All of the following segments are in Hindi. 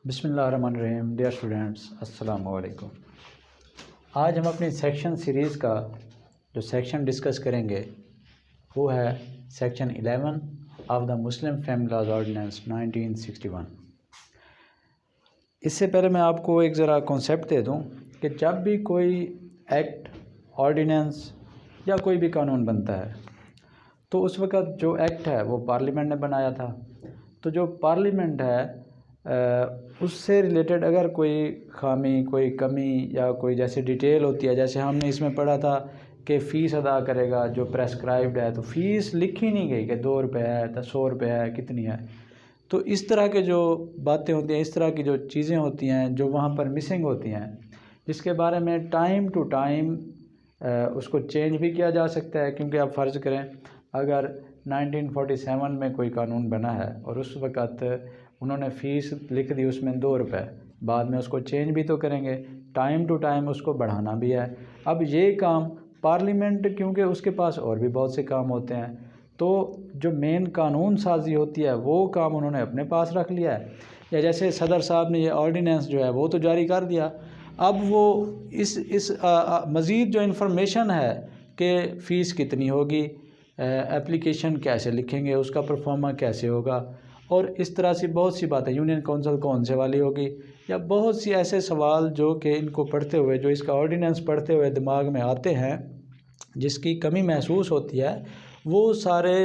बिस्मिल्लाहिर्रहमानिर्रहीम। डियर स्टूडेंट्स, अस्सलाम वालेकुम। आज हम अपनी सेक्शन सीरीज़ का जो सेक्शन डिस्कस करेंगे वो है section 11 of the Muslim family laws ordinance 1961। इससे पहले मैं आपको एक ज़रा कॉन्सेप्ट दे दूं कि जब भी कोई एक्ट, ऑर्डिनेंस या कोई भी कानून बनता है तो उस वक़्त जो एक्ट है वो पार्लियामेंट ने बनाया था। तो जो पार्लियामेंट है उससे रिलेटेड अगर कोई खामी, कोई कमी या कोई जैसे डिटेल होती है, जैसे हमने इसमें पढ़ा था कि फ़ीस अदा करेगा जो प्रेस्क्राइब्ड है, तो फ़ीस लिखी नहीं गई कि 2 रुपये है, 100 रुपये है, कितनी है। तो इस तरह के जो बातें होती हैं, इस तरह की जो चीज़ें होती हैं जो वहाँ पर मिसिंग होती हैं, जिसके बारे में टाइम टू टाइम उसको चेंज भी किया जा सकता है। क्योंकि आप फ़र्ज़ करें अगर 1947 में कोई कानून बना है और उस वक़्त उन्होंने फ़ीस लिख दी उसमें 2 रुपये, बाद में उसको चेंज भी तो करेंगे, टाइम टू टाइम उसको बढ़ाना भी है। अब ये काम पार्लियामेंट, क्योंकि उसके पास और भी बहुत से काम होते हैं, तो जो मेन कानून साजी होती है वो काम उन्होंने अपने पास रख लिया है। या जैसे सदर साहब ने ये ऑर्डिनेंस जो है वो तो जारी कर दिया, अब वो इस मज़ीद जो इन्फॉर्मेशन है कि फ़ीस कितनी होगी, एप्लीकेशन कैसे लिखेंगे, उसका परफॉर्मा कैसे होगा, और इस तरह से बहुत सी बातें, यूनियन काउंसिल कौन से वाली होगी, या बहुत सी ऐसे सवाल जो कि इनको पढ़ते हुए, जो इसका ऑर्डिनेंस पढ़ते हुए दिमाग में आते हैं, जिसकी कमी महसूस होती है, वो सारे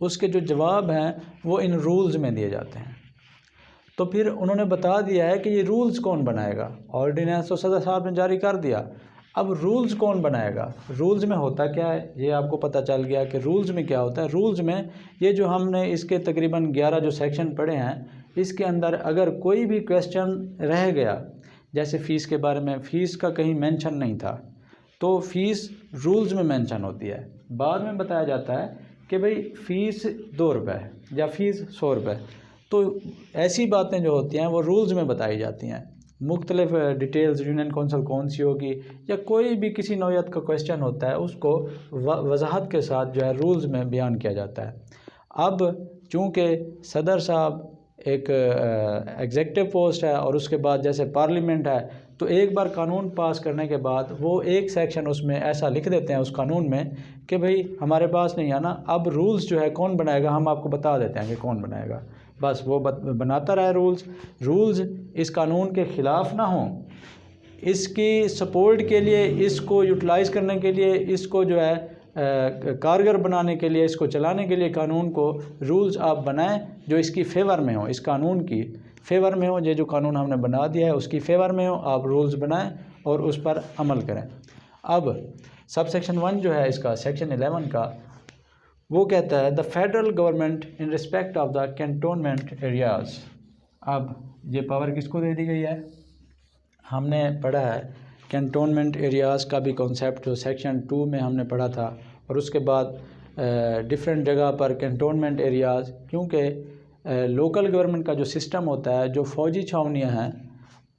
उसके जो जवाब हैं वो इन रूल्स में दिए जाते हैं। तो फिर उन्होंने बता दिया है कि ये रूल्स कौन बनाएगा। ऑर्डिनेंस तो सदर साहब ने जारी कर दिया, अब रूल्स कौन बनाएगा। रूल्स में होता क्या है ये आपको पता चल गया कि रूल्स में क्या होता है। रूल्स में ये जो हमने इसके तकरीबन 11 जो सेक्शन पढ़े हैं, इसके अंदर अगर कोई भी क्वेश्चन रह गया, जैसे फ़ीस के बारे में, फ़ीस का कहीं मेंशन नहीं था, तो फ़ीस रूल्स में मेंशन होती है। बाद में बताया जाता है कि भाई फ़ीस 2 रुपये या फ़ीस 100 रुपये। तो ऐसी बातें जो होती हैं वो रूल्स में बताई जाती हैं। मुख्तलिफ डिटेल्स, यूनियन काउंसिल कौन सी होगी, या कोई भी किसी नौयत का क्वेश्चन होता है उसको वजाहत के साथ जो है रूल्स में बयान किया जाता है। अब चूँकि सदर साहब एक एग्जेक्टिव पोस्ट है और उसके बाद जैसे पार्लियामेंट है, तो एक बार कानून पास करने के बाद वो एक सेक्शन उसमें ऐसा लिख देते हैं उस कानून में कि भाई हमारे पास नहीं आना, अब रूल्स जो है कौन बनाएगा हम आपको बता देते हैं कि कौन बनाएगा। बस वो बनाता रहे रूल्स इस कानून के ख़िलाफ़ ना हों, इसकी सपोर्ट के लिए, इसको यूटिलाइज़ करने के लिए, इसको जो है कारगर बनाने के लिए, इसको चलाने के लिए कानून को रूल्स आप बनाएं जो इसकी फ़ेवर में हो, इस कानून की फ़ेवर में हो। ये जो कानून हमने बना दिया है उसकी फ़ेवर में हो, आप रूल्स बनाएं और उस पर अमल करें। अब सब सेक्शन 1 जो है इसका, सेक्शन 11 का, वो कहता है the federal government in respect of the cantonment areas. अब ये पावर किसको दे दी गई है। हमने पढ़ा है कैंटोनमेंट एरियाज़ का भी कॉन्सेप्ट जो सेक्शन 2 में हमने पढ़ा था, और उसके बाद डिफरेंट जगह पर कैंटोनमेंट एरियाज़, क्योंकि लोकल गवर्नमेंट का जो सिस्टम होता है, जो फ़ौजी छावनियाँ हैं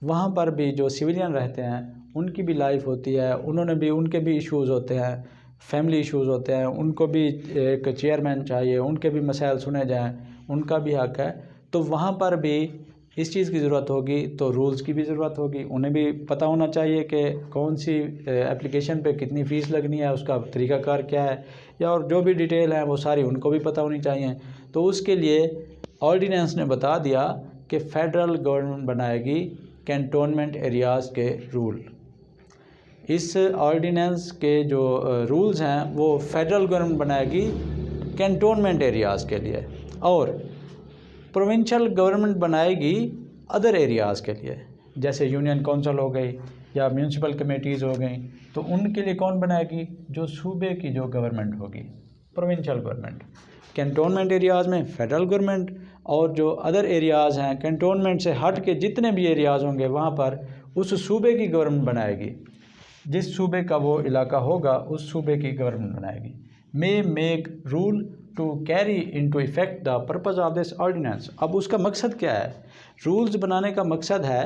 वहाँ पर भी जो सिविलियन रहते हैं उनकी भी लाइफ होती है, उनके भी इश्यूज़ होते हैं, फैमिली इश्यूज़ होते हैं, उनको भी एक चेयरमैन चाहिए, उनके भी मसाइल सुने जाएं, उनका भी हक़ है। तो वहाँ पर भी इस चीज़ की ज़रूरत होगी, तो रूल्स की भी ज़रूरत होगी। उन्हें भी पता होना चाहिए कि कौन सी एप्लीकेशन पे कितनी फ़ीस लगनी है, उसका तरीक़ाकार क्या है, या और जो भी डिटेल है वो सारी उनको भी पता होनी चाहिए। तो उसके लिए ऑर्डिनेंस ने बता दिया कि फ़ेडरल गवर्नमेंट बनाएगी कैंटोनमेंट एरियाज़ के रूल। इस ऑर्डिनेंस के जो रूल्स हैं वो फेडरल गवर्नमेंट बनाएगी कैंटोनमेंट एरियाज़ के लिए, और प्रोविंशियल गवर्नमेंट बनाएगी अदर एरियाज़ के लिए, जैसे यूनियन काउंसिल हो गई या म्यूनसिपल कमेटीज़ हो गई। तो उनके लिए कौन बनाएगी, जो सूबे की जो गवर्नमेंट होगी, प्रोविंशियल गवर्नमेंट। कैंटोनमेंट एरियाज़ में फेडरल गवर्नमेंट, और जो अदर एरियाज़ हैं कैंटोनमेंट से हट के जितने भी एरियाज़ होंगे वहाँ पर उस सूबे की गवर्नमेंट बनाएगी। जिस सूबे का वो इलाका होगा उस सूबे की गवर्नमेंट बनाएगी। May make rule to carry into effect the purpose of this ordinance. अब उसका मकसद क्या है। रूल्स बनाने का मकसद है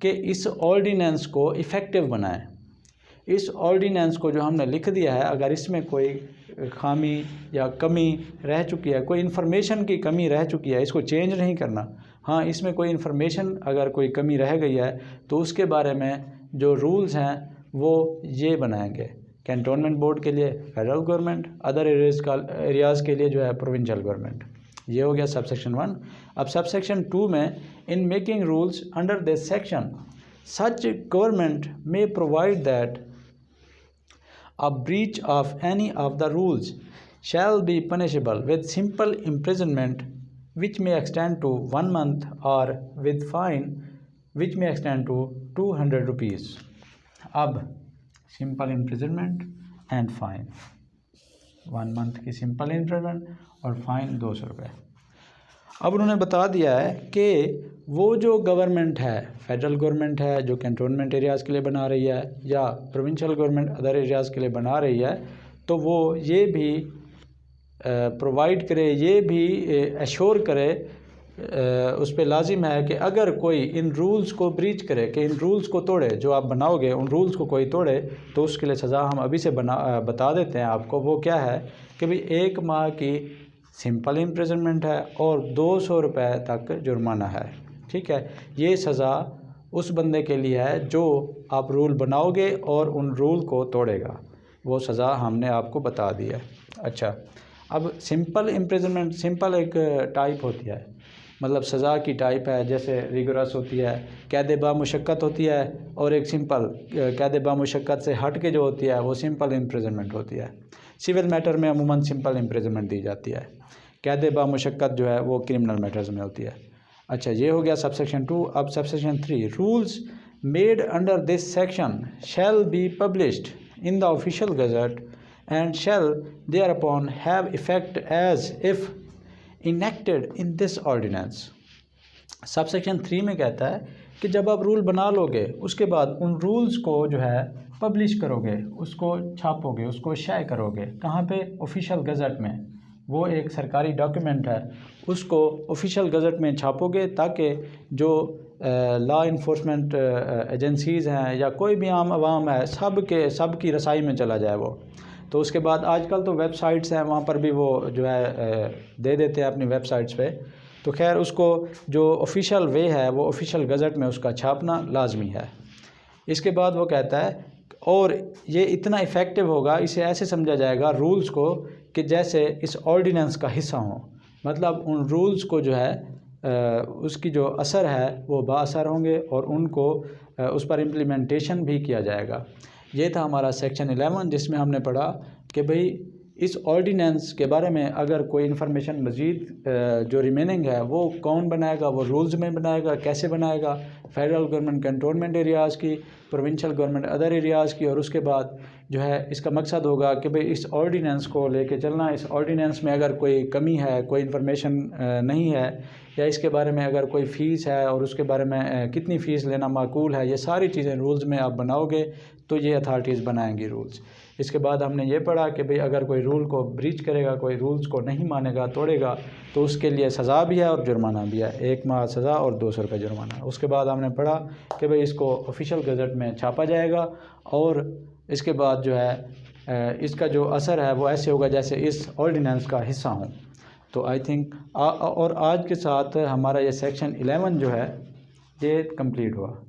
कि इस ऑर्डिनेंस को इफ़ेक्टिव बनाएं। इस ऑर्डिनेंस को जो हमने लिख दिया है, अगर इसमें कोई खामी या कमी रह चुकी है, कोई इन्फॉर्मेशन की कमी रह चुकी है, इसको चेंज नहीं करना, हाँ, इसमें कोई इन्फॉर्मेशन अगर कोई कमी रह गई है तो उसके बारे में जो रूल्स हैं वो ये बनाएंगे। कैंटोनमेंट बोर्ड के लिए फेडरल गवर्नमेंट, अदर एरियाज़ के लिए जो है प्रोविंशियल गवर्नमेंट। ये हो गया सबसेक्शन 1। अब सबसेक्शन 2 में, in making rules under this section such government may provide that a breach of any of the rules shall be punishable with simple imprisonment which may extend to 1 month or with fine which may extend to 200 rupees. अब simple imprisonment and fine, 1 month की सिंपल इम्प्रिजनमेंट और फाइन 200 रुपये। अब उन्होंने बता दिया है कि वो जो गवर्नमेंट है, फेडरल गवर्नमेंट है जो कैंटोनमेंट एरियाज़ के लिए बना रही है, या प्रोविंशियल गवर्नमेंट अदर एरियाज़ के लिए बना रही है, तो वो ये भी प्रोवाइड करे, ये भी एश्योर करे, उस पर लाजिम है कि अगर कोई इन रूल्स को ब्रीच करे, कि इन रूल्स को तोड़े, जो आप बनाओगे उन रूल्स को कोई तोड़े, तो उसके लिए सज़ा हम अभी से बता देते हैं आपको। वो क्या है कि भाई 1 माह की सिंपल इम्प्रिजनमेंट है और 200 रुपये तक जुर्माना है। ठीक है, ये सज़ा उस बंदे के लिए है जो आप रूल बनाओगे और उन रूल को तोड़ेगा, वो सज़ा हमने आपको बता दी है। अच्छा, अब सिंपल इम्प्रिजनमेंट, सिंपल एक टाइप होती है, मतलब सज़ा की टाइप है, जैसे रिगोरस होती है, कैद बामुशक्क़त होती है, और एक सिंपल कैद बामुशक्क़त से हट के जो होती है वो सिंपल इम्प्रिजनमेंट होती है। सिविल मैटर में अमूमन सिंपल इम्प्रिजनमेंट दी जाती है, कैद बामुशक्क़त जो है वो क्रिमिनल मैटर्स में होती है। अच्छा, ये हो गया सबसेक्शन 2। अब subsection 3, rules made under this section shall be published in the official gazette and shall thereupon have effect as if enacted in this ordinance. Subsection 3 में कहता है कि जब आप रूल बना लोगे उसके बाद उन रूल्स को जो है पब्लिश करोगे, उसको छापोगे, उसको शाये करोगे। कहाँ पे? ऑफिशियल गज़ट में। वो एक सरकारी डॉक्यूमेंट है, उसको ऑफिशियल गज़ट में छापोगे ताकि जो लॉ इन्फोर्समेंट एजेंसीज़ हैं या कोई भी आम आवाम है, सब की रसाई में चला जाए वो। तो उसके बाद आजकल तो वेबसाइट्स हैं, वहाँ पर भी वो जो है दे देते हैं अपनी वेबसाइट्स पे। तो खैर, उसको जो ऑफिशियल वे है वो ऑफिशियल गज़ट में उसका छापना लाजमी है। इसके बाद वो कहता है, और ये इतना इफ़ेक्टिव होगा, इसे ऐसे समझा जाएगा रूल्स को कि जैसे इस ऑर्डिनेंस का हिस्सा हो, मतलब उन रूल्स को जो है उसकी जो असर है वो बाअसर होंगे और उनको उस पर इम्प्लीमेंटेशन भी किया जाएगा। ये था हमारा सेक्शन 11, जिसमें हमने पढ़ा कि भाई इस ऑर्डिनेंस के बारे में अगर कोई इन्फॉर्मेशन मज़ीद जो रिमेनिंग है वो कौन बनाएगा, वो रूल्स में बनाएगा, कैसे बनाएगा, फेडरल गवर्नमेंट कैंटोनमेंट एरियाज़ की, प्रोविंशियल गवर्नमेंट अदर एरियाज़ की। और उसके बाद जो है इसका मकसद होगा कि भाई इस ऑर्डिनेंस को लेके चलना, इस ऑर्डिनेंस में अगर कोई कमी है, कोई इन्फॉर्मेशन नहीं है, या इसके बारे में अगर कोई फ़ीस है और उसके बारे में कितनी फ़ीस लेना माकूल है, ये सारी चीज़ें रूल्स में आप बनाओगे तो ये अथॉरिटीज़ बनाएंगी रूल्स। इसके बाद हमने ये पढ़ा कि भाई अगर कोई रूल को ब्रीच करेगा, कोई रूल्स को नहीं मानेगा, तोड़ेगा, तो उसके लिए सज़ा भी है और जुर्माना भी है, 1 माह सज़ा और 200 रुपये जुर्माना। उसके बाद हमने पढ़ा कि भाई इसको ऑफिशियल गज़ट में छापा जाएगा और इसके बाद जो है इसका जो असर है वो ऐसे होगा जैसे इस ऑर्डिनेंस का हिस्सा हो। तो आई थिंक और आज के साथ हमारा ये सेक्शन 11 जो है ये कंप्लीट हुआ।